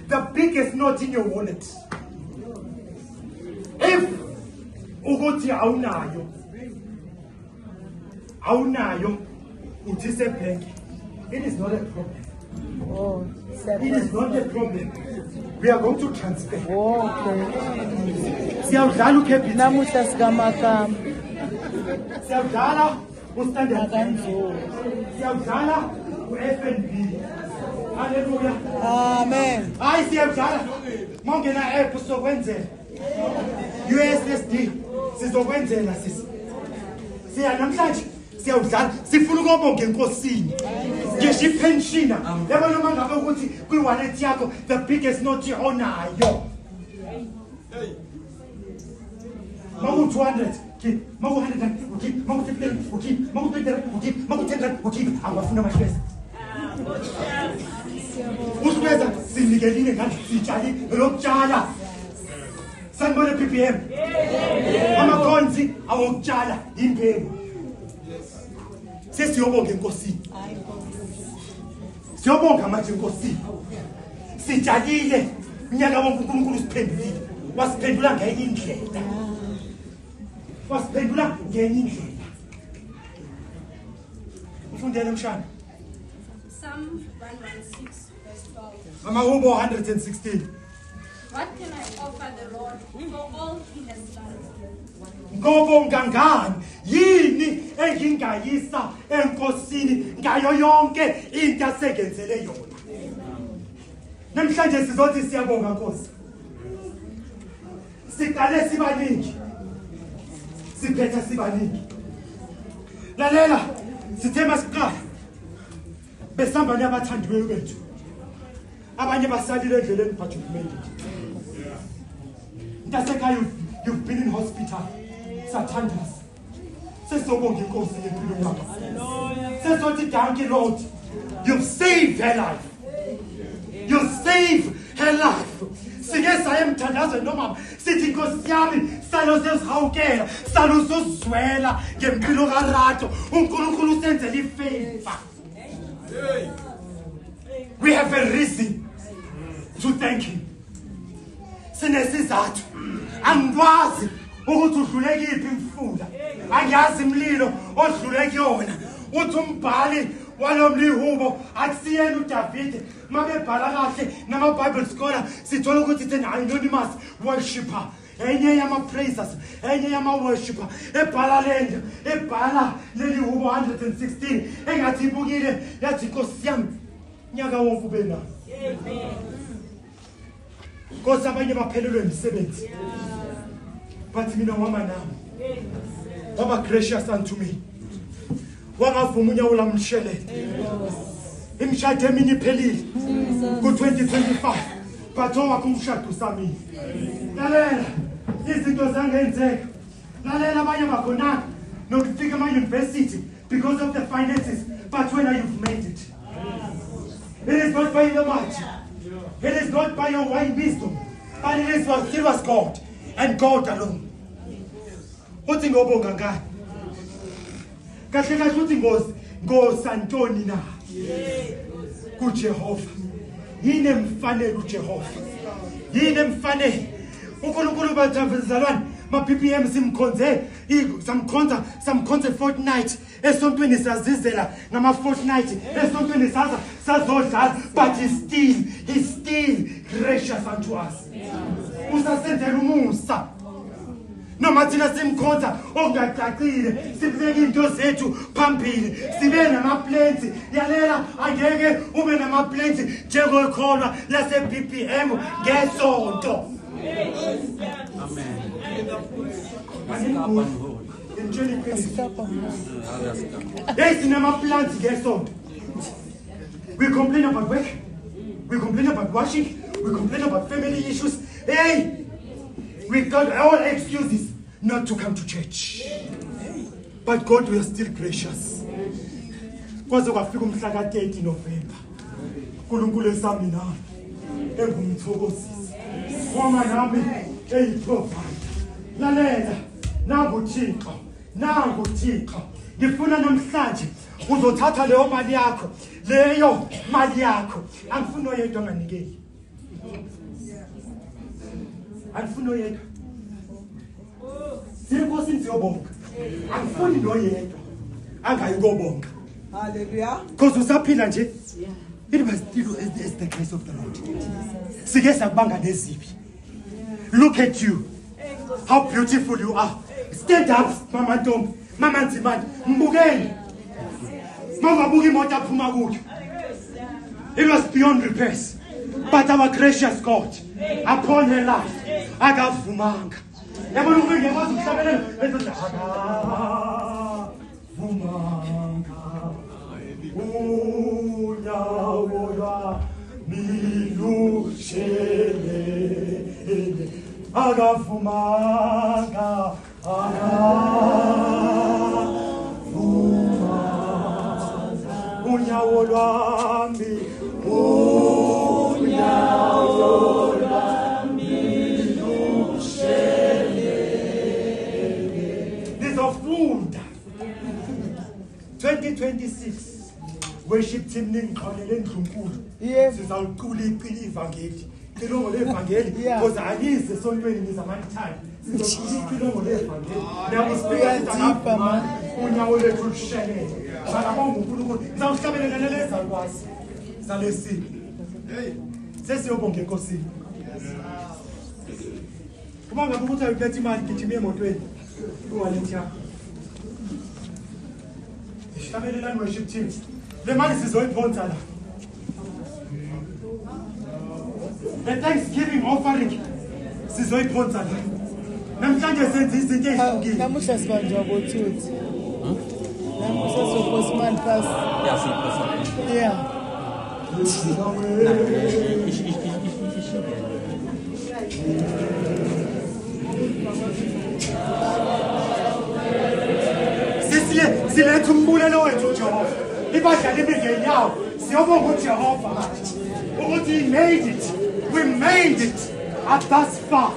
The biggest note in your wallet. If ugothi awunayo uthise bank, it is not a problem. Oh, it is not a problem. We are going to transfer. Okay. Siyawudlala uCapitec. Namuhla sikamakama. Siyawudlala uStandard Bank. Siyawudlala uFNB. Hallelujah. Amen. Hayi siyawudlala. Mongena app sokwenzela. USSD sizokwenzela sisi. Siya namhlanje siyawudlala sifuna ukubonga enkosini. Ngisho ipensiona yabona mangabe ukuthi kwi-wallet yakho the biggest note onayo. Maku 200 keep, maku 100 keep, maku 50 keep, maku 20 keep, maku 10 keep. Angafuna amashweza. Ushweza sinikeline ngathi sitshali lokutshala. Sanibona PPM. Amakhonzi awokutshala imbewu. Sesiyobonga enkosini. Siyobonga manje enkosini. Sitshalile unyaka wonke uNkulunkulu usiphendulile. Wasiphendula ngenye indlela. Wasiphendula ngenye indlela. Ufundele mshana. Psalm 116 verse 12. Amahubo 116. What can I offer the Lord for all he has done? Ngobonga ngani yini engingayisa enkosini ngayo yonke into asengenzele yona. Namhlanje sizothi siyabonga Nkosi. Siqale sibaningi. Siphetha sibaningi. Lalela sithe masiqala. Besamba nabathandiweyo bethu. Abanye basalile endleleni but you've made it. Ntasekhaya you've been in hospital. Satandras. Sesobonga inkosi yempilo yakho. Sesothi thank you Lord. You've saved her life. You save her life. Sike sayemthandaza noma sithi inkosi yami salo sesihawukela salo sozwela ngempilo kaRato uNkulunkulu usenzele ifavor. We have a reason to thank him. Sinesizathu. Angikwazi ukuthi udluleke iphi imfula. Angiyazi imlilo odluleke kuyona. Uthi umbhali walomlihubo akusiyena uDavid mabebhala kahle nama-Bible scholar sithola ukuthi it's an anonymous worshipper. Enye yama-praisers, enye yama-worshipper ebhala lento, ebhala leli hubo 116 engathi ibukile yathi Nkosi yami nyaka wonke ube nayo. Nkosi abanye baphelelwe imisebenzi. But mina wama nami. Waba gracious unto me. Wangavuma unyawo lami lishelele. Imshado emini iphelile ku-2025 but owakho umshado usamile. Lalela izinto zangenzeka. Lalela abanye bakhona nokufika ema-university because of the finances but when you've made it. It is not by your might. It is not by your wise wisdom but it was God and God alone. Uthi ngobonga ngani? Kahle kahle uthi ngosantoni na kuJehova. Yini emfanele uJehova? Yini emfanele? uNkulunkulu bathavizalwane ma-PPM simkhonze samkhonze fortnight esontweni sazizela ngama-fortnight esontweni sazodlala but he's still gracious unto us. Usasenzela umusa. Noma thina simkhonza okungacacile sibeke into zethu phambili sibe nama-plans. Yalela angeke ube nama-plans njengokholwa lase-PPM ngesonto. Yes, sinama-plans ngesonto. We complain about work, we complain about washing, we complain about family issues. Hey, we got all excuses not to come to church. But God was still gracious. Kwaze kwafika umhla ka-30 November. uNkulunkulu esami nami engumthokozisi. Wama nami eyiprovide. Lalela, nangu Thixo nangu Thixo ngifuna namhlanje uzothatha leyo mali yakho angifuni oyedwa anganikeli angifuni oyedwa Siyinkosi siyobonga angifuni noyedwa angayikobonga Hallelujah. because usaphila nje it was still as the grace of the Lord sike sakubanga nezibi look at you how beautiful you are stand up mama Ntombi mama Nzimande mbukeni mangabuka imoto aphuma kuyo it was beyond repairs but our gracious God upon her life akavumanga yabona ukuthi ngekwazi ukuhlabelela bese vumanga unyawo lwami lushele akavumanga unyawo lwami lizofunda 2026 worship team ningixolele endlunkulu Yes. sizawucula ivangeli ilongo levangeli because alize esontweni nizamanithani sizocula ilongo levangeli Uyadipha, man. unyawo lethu lushelele bakabonga uNkulunkulu ngizawuhlabelela lelezakwazi zalesini sesiyobonga enkosini uma ngabe ukuthi ayiphethe imali gijima emotweni uwalethi yakho hlabelelani worship team le mali sizoyiphonsa la the Thanksgiving offering sizoyiphonsa la namhlanje senze izinto ezihlukile Namuhla sibanjwa botsotsi. Namuhla sopostman pass. Yeah. siletha umbulelo wethu uJehova ibadlali imindeni yawo siyobonga uJehova ukuthi we made it at thus far